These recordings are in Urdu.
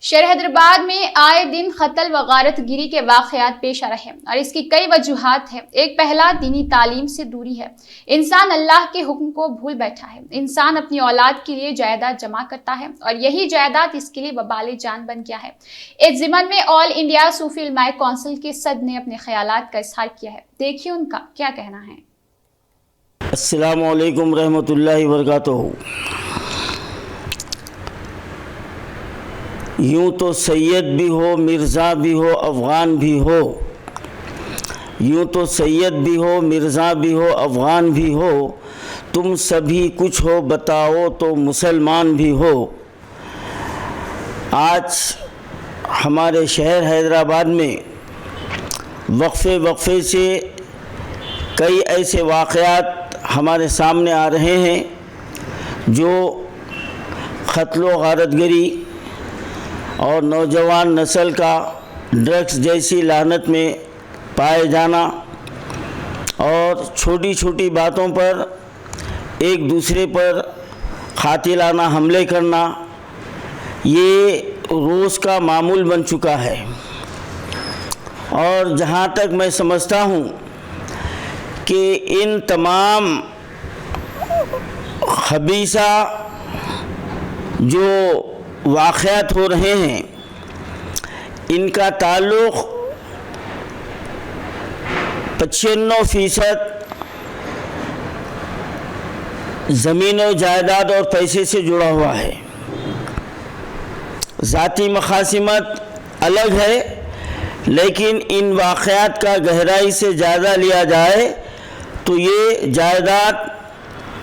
شہر حیدرآباد میں آئے دن قتل و غارت گری کے واقعات پیش آ رہے ہیں اور اس کی کئی وجوہات ہیں۔ ایک پہلا دینی تعلیم سے دوری ہے۔ انسان اللہ کے حکم کو بھول بیٹھا ہے۔ انسان اپنی اولاد کے لیے جائیداد جمع کرتا ہے اور یہی جائیداد اس کے لیے وبال جان بن گیا ہے۔ اس ضمن میں آل انڈیا صوفی علماء کونسل کے صدر نے اپنے خیالات کا اظہار کیا ہے۔ دیکھیے ان کا کیا کہنا ہے۔ السلام علیکم رحمۃ اللہ وبرکاتہ۔ یوں تو سید بھی ہو، مرزا بھی ہو، افغان بھی ہو، یوں تو سید بھی ہو، مرزا بھی ہو، افغان بھی ہو، تم سبھی کچھ ہو بتاؤ تو مسلمان بھی ہو۔ آج ہمارے شہر حیدرآباد میں وقفے سے کئی ایسے واقعات ہمارے سامنے آ رہے ہیں جو قتل و غارت گری اور نوجوان نسل کا ڈرگس جیسی لعنت میں پائے جانا اور چھوٹی چھوٹی باتوں پر ایک دوسرے پر قاتلانہ حملے کرنا، یہ روز کا معمول بن چکا ہے۔ اور جہاں تک میں سمجھتا ہوں کہ ان تمام خبیثہ جو واقعات ہو رہے ہیں، ان کا تعلق 95% زمین و جائیداد اور پیسے سے جڑا ہوا ہے۔ ذاتی مخاصمت الگ ہے، لیکن ان واقعات کا گہرائی سے جائزہ لیا جائے تو یہ جائیداد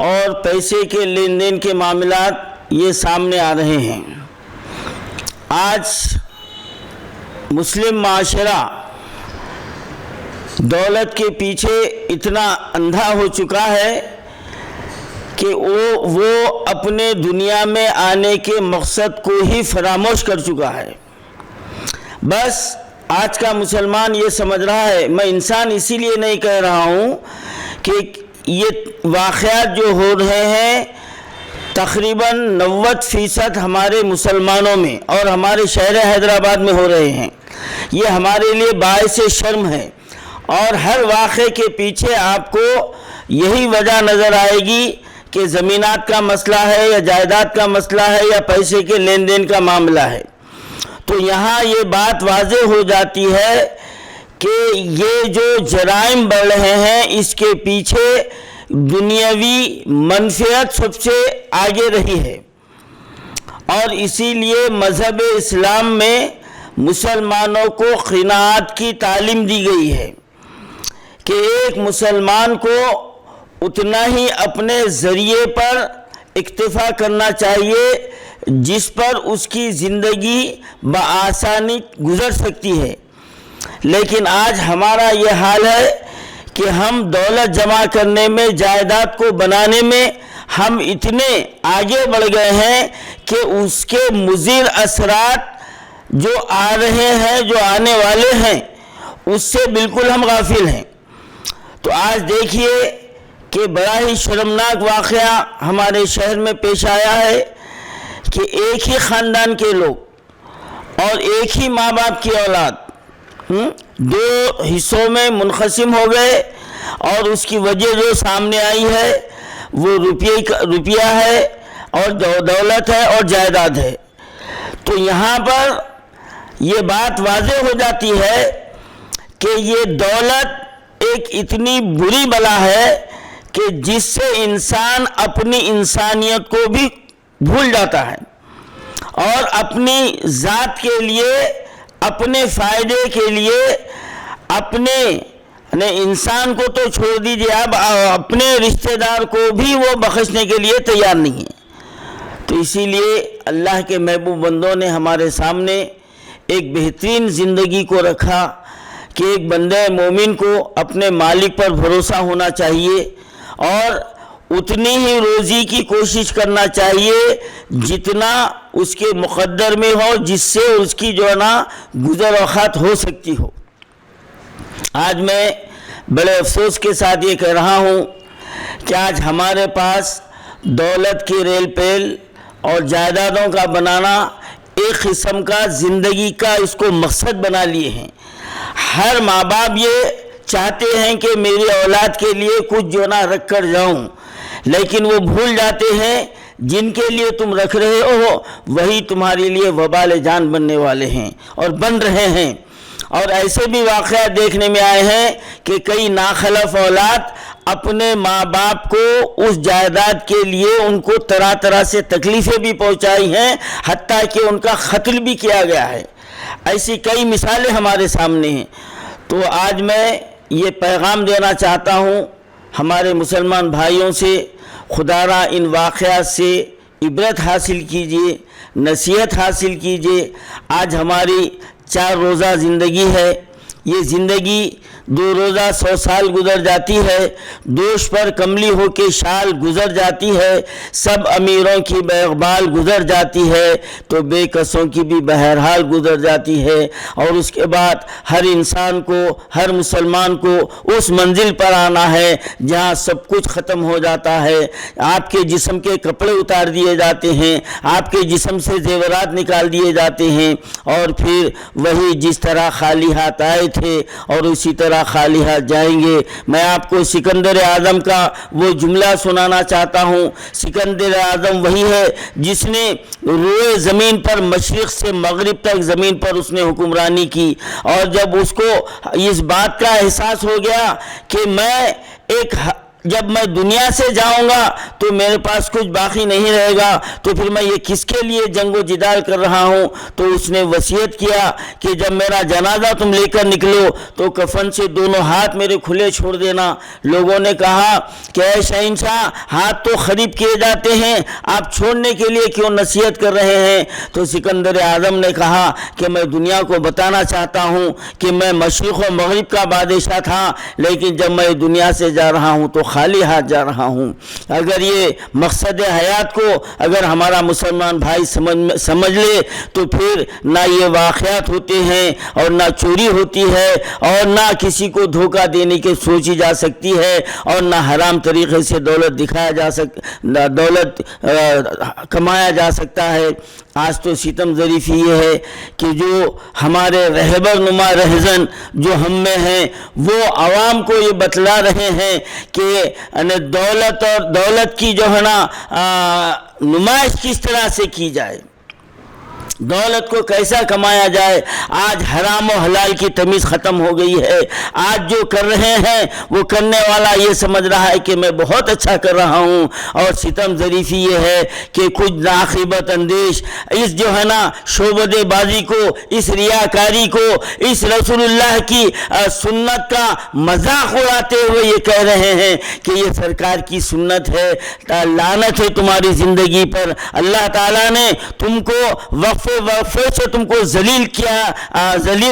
اور پیسے کے لین دین کے معاملات یہ سامنے آ رہے ہیں۔ آج مسلم معاشرہ دولت کے پیچھے اتنا اندھا ہو چکا ہے کہ وہ اپنے دنیا میں آنے کے مقصد کو ہی فراموش کر چکا ہے۔ بس آج کا مسلمان یہ سمجھ رہا ہے، میں انسان اسی لیے نہیں کہہ رہا ہوں کہ یہ واقعات جو ہو رہے ہیں تقریباً 90% ہمارے مسلمانوں میں اور ہمارے شہر حیدرآباد میں ہو رہے ہیں، یہ ہمارے لیے باعث شرم ہے۔ اور ہر واقعے کے پیچھے آپ کو یہی وجہ نظر آئے گی کہ زمینات کا مسئلہ ہے یا جائیداد کا مسئلہ ہے یا پیسے کے لین دین کا معاملہ ہے۔ تو یہاں یہ بات واضح ہو جاتی ہے کہ یہ جو جرائم بڑھ رہے ہیں اس کے پیچھے دنیاوی منفعت سب سے آگے رہی ہے۔ اور اسی لیے مذہب اسلام میں مسلمانوں کو قناعت کی تعلیم دی گئی ہے کہ ایک مسلمان کو اتنا ہی اپنے ذریعے پر اکتفا کرنا چاہیے جس پر اس کی زندگی بآسانی گزر سکتی ہے۔ لیکن آج ہمارا یہ حال ہے کہ ہم دولت جمع کرنے میں، جائیداد کو بنانے میں ہم اتنے آگے بڑھ گئے ہیں کہ اس کے مضر اثرات جو آ رہے ہیں، جو آنے والے ہیں، اس سے بالکل ہم غافل ہیں۔ تو آج دیکھیے کہ بڑا ہی شرمناک واقعہ ہمارے شہر میں پیش آیا ہے کہ ایک ہی خاندان کے لوگ اور ایک ہی ماں باپ کی اولاد دو حصوں میں منقسم ہو گئے، اور اس کی وجہ جو سامنے آئی ہے وہ روپیہ ہے اور دولت ہے اور جائیداد ہے۔ تو یہاں پر یہ بات واضح ہو جاتی ہے کہ یہ دولت ایک اتنی بری بلا ہے کہ جس سے انسان اپنی انسانیت کو بھی بھول جاتا ہے اور اپنی ذات کے لیے، اپنے فائدے کے لیے، اپنے انسان کو تو چھوڑ دیجیے، اب اپنے رشتہ دار کو بھی وہ بخشنے کے لیے تیار نہیں ہے۔ تو اسی لیے اللہ کے محبوب بندوں نے ہمارے سامنے ایک بہترین زندگی کو رکھا کہ ایک بندہ مومن کو اپنے مالک پر بھروسہ ہونا چاہیے اور اتنی ہی روزی کی کوشش کرنا چاہیے جتنا اس کے مقدر میں ہو، جس سے اس کی جو ہے نا گزر اوقات ہو سکتی ہو۔ آج میں بڑے افسوس کے ساتھ یہ کہہ رہا ہوں کہ آج ہمارے پاس دولت کی ریل پیل اور جائیدادوں کا بنانا ایک قسم کا زندگی کا اس کو مقصد بنا لیے ہیں۔ ہر ماں باپ یہ چاہتے ہیں کہ میری اولاد کے لیے کچھ جو نہ رکھ کر جاؤں، لیکن وہ بھول جاتے ہیں جن کے لیے تم رکھ رہے ہو وہی تمہارے لیے وبال جان بننے والے ہیں اور بن رہے ہیں۔ اور ایسے بھی واقعات دیکھنے میں آئے ہیں کہ کئی ناخلف اولاد اپنے ماں باپ کو اس جائیداد کے لیے ان کو طرح طرح سے تکلیفیں بھی پہنچائی ہیں، حتیٰ کہ ان کا قتل بھی کیا گیا ہے۔ ایسی کئی مثالیں ہمارے سامنے ہیں۔ تو آج میں یہ پیغام دینا چاہتا ہوں ہمارے مسلمان بھائیوں سے، خدا را ان واقعات سے عبرت حاصل کیجیے، نصیحت حاصل کیجیے۔ آج ہماری 4 روزہ زندگی ہے، یہ زندگی 2 روزہ 100 سال گزر جاتی ہے، دوش پر کملی ہو کے شال گزر جاتی ہے، سب امیروں کی بے اقبال گزر جاتی ہے تو بے کسوں کی بھی بہرحال گزر جاتی ہے۔ اور اس کے بعد ہر انسان کو، ہر مسلمان کو اس منزل پر آنا ہے جہاں سب کچھ ختم ہو جاتا ہے۔ آپ کے جسم کے کپڑے اتار دیے جاتے ہیں، آپ کے جسم سے زیورات نکال دیے جاتے ہیں، اور پھر وہی جس طرح خالی ہاتھ آئے تھے اور اسی طرح خالی ہاتھ جائیں گے۔ میں آپ کو سکندر اعظم کا وہ جملہ سنانا چاہتا ہوں۔ سکندر اعظم وہی ہے جس نے روئے زمین پر مشرق سے مغرب تک زمین پر اس نے حکمرانی کی، اور جب اس کو اس بات کا احساس ہو گیا کہ جب میں دنیا سے جاؤں گا تو میرے پاس کچھ باقی نہیں رہے گا، تو پھر میں یہ کس کے لیے جنگ و جدال کر رہا ہوں؟ تو اس نے وصیت کیا کہ جب میرا جنازہ تم لے کر نکلو تو کفن سے دونوں ہاتھ میرے کھلے چھوڑ دینا۔ لوگوں نے کہا کہ اے شہنشاہ، ہاتھ تو قریب کیے جاتے ہیں، آپ چھوڑنے کے لیے کیوں نصیحت کر رہے ہیں؟ تو سکندر اعظم نے کہا کہ میں دنیا کو بتانا چاہتا ہوں کہ میں مشرق و مغرب کا بادشاہ تھا، لیکن جب میں دنیا سے جا رہا ہوں تو خالی ہاتھ جا رہا ہوں۔ اگر یہ مقصد حیات کو اگر ہمارا مسلمان بھائی سمجھ لے تو پھر نہ یہ واقعات ہوتے ہیں اور نہ چوری ہوتی ہے اور نہ کسی کو دھوکہ دینے کی سوچی جا سکتی ہے اور نہ حرام طریقے سے دولت کمایا جا سکتا ہے۔ آج تو ستم ظریفی یہ ہے کہ جو ہمارے رہبر نما رہزن جو ہم میں ہیں وہ عوام کو یہ بتلا رہے ہیں کہ دولت کی جو ہے نا نمائش کس طرح سے کی جائے، دولت کو کیسا کمایا جائے۔ آج حرام و حلال کی تمیز ختم ہو گئی ہے۔ آج جو کر رہے ہیں وہ کرنے والا یہ سمجھ رہا ہے کہ میں بہت اچھا کر رہا ہوں، اور ستم ظریفی یہ ہے کہ کچھ ناقیبت اندیش اس جو ہے نا شعبدے بازی کو، اس ریاکاری کو، اس رسول اللہ کی سنت کا مذاق اڑاتے ہوئے یہ کہہ رہے ہیں کہ یہ سرکار کی سنت ہے۔ لعنت ہے تمہاری زندگی پر، اللہ تعالیٰ نے تم کو وقفے سے تم کو ذلیل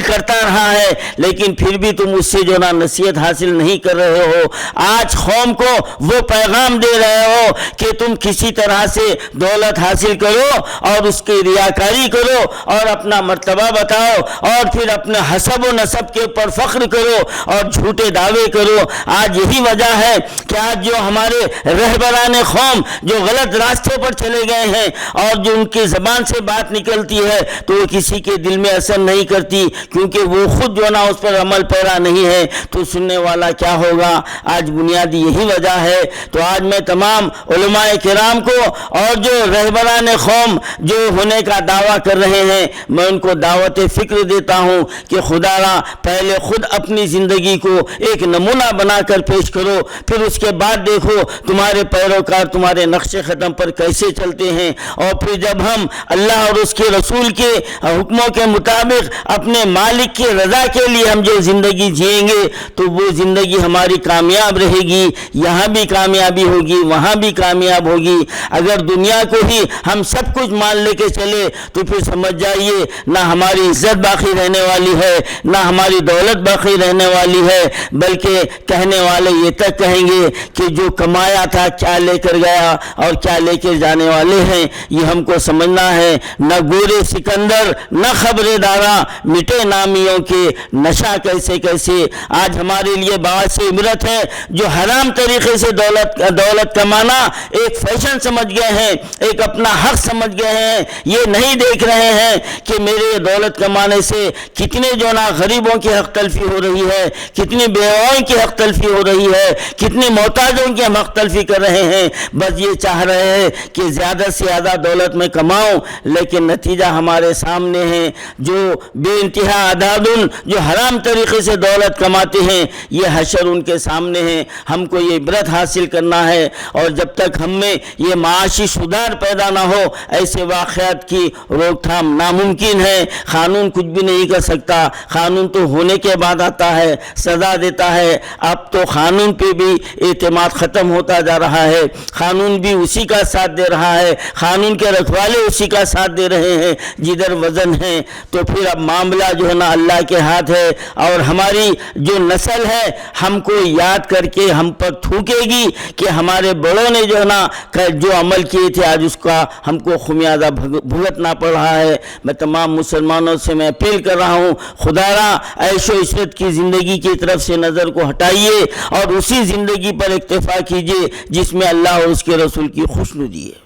کرتا رہا ہے، لیکن پھر بھی تم اس سے جو نا نصیحت حاصل نہیں کر رہے ہو۔ آج قوم کو وہ پیغام دے رہے ہو کہ تم کسی طرح سے دولت حاصل کرو اور اس کی ریاکاری کرو اور اپنا مرتبہ بتاؤ اور پھر اپنے حسب و نسب کے اوپر فخر کرو اور جھوٹے دعوے کرو۔ آج یہی وجہ ہے کہ آج جو ہمارے رہبران قوم جو غلط راستے پر چلے گئے ہیں اور جو ان کی زبان سے بات نکلتی ہے تو وہ کسی کے دل میں اثر نہیں کرتی، کیونکہ وہ خود جو نا اس پر عمل پیرا نہیں ہے، تو سننے والا کیا ہوگا؟ آج بنیادی یہی وجہ ہے۔ تو آج میں تمام علماء کرام کو اور جو رہبران قوم جو ہونے کا دعویٰ کر رہے ہیں میں ان کو دعوت فکر دیتا ہوں کہ خدا را پہلے خود اپنی زندگی کو ایک نمونہ بنا کر پیش کرو، پھر اس کے بعد دیکھو تمہارے پیروکار تمہارے نقش قدم پر کیسے چلتے ہیں، اور پھر جب ہم اللہ اور اس کے رسول کے حکموں کے مطابق اپنے مالک کی رضا کے لیے ہم جو زندگی جئیں گے تو وہ زندگی ہماری کامیاب رہے گی، یہاں بھی کامیابی ہوگی وہاں بھی کامیاب ہوگی۔ اگر دنیا کو ہی ہم سب کچھ مان لے کے چلے تو پھر سمجھ جائیے نہ ہماری عزت باقی رہنے والی ہے نہ ہماری دولت باقی رہنے والی ہے، بلکہ کہنے والے یہ تک کہیں گے کہ جو کمایا تھا کیا لے کر گیا اور کیا لے کے جانے والے ہیں، یہ ہم کو سمجھنا ہے۔ نہ نور سکندر نہ خبر دارا مٹے نامیوں کے نشہ کیسے کیسے. آج ہمارے لیے باعث عبرت ہے جو حرام طریقے سے دولت کمانا ایک فیشن سمجھ گئے ہیں, ایک اپنا حق سمجھ گئے ہیں. یہ نہیں دیکھ رہے ہیں کہ میرے دولت کمانے سے کتنے جو نا غریبوں کی حق تلفی ہو رہی ہے, کتنی بیواؤں کی حق تلفی ہو رہی ہے, کتنی محتاجوں کی ہم حق تلفی کر رہے ہیں. بس یہ چاہ رہے ہیں کہ زیادہ سے زیادہ دولت میں کماؤں, لیکن نتیجہ ہمارے سامنے ہے. جو بے انتہا عدادن جو حرام طریقے سے دولت کماتے ہیں, یہ حشر ان کے سامنے ہے. ہم کو یہ عبرت حاصل کرنا ہے, اور جب تک ہم میں یہ معاشی سدھار پیدا نہ ہو ایسے واقعات کی روک تھام ناممکن ہے. قانون کچھ بھی نہیں کر سکتا, قانون تو ہونے کے بعد آتا ہے, سزا دیتا ہے. اب تو قانون پہ بھی اعتماد ختم ہوتا جا رہا ہے, قانون بھی اسی کا ساتھ دے رہا ہے, قانون کے رکھوالے اسی کا ساتھ دے رہے ہیں جدھر وزن ہے. تو پھر اب معاملہ جو ہے نا اللہ کے ہاتھ ہے, اور ہماری جو نسل ہے ہم کو یاد کر کے ہم پر تھوکے گی کہ ہمارے بڑوں نے جو ہے نا جو عمل کیے تھے آج اس کا ہم کو خمیازہ بھگتنا پڑ رہا ہے. میں تمام مسلمانوں سے میں اپیل کر رہا ہوں, خدایا عیش و عشرت کی زندگی کی طرف سے نظر کو ہٹائیے اور اسی زندگی پر اکتفا کیجیے جس میں اللہ اور اس کے رسول کی خوشنودی ہے.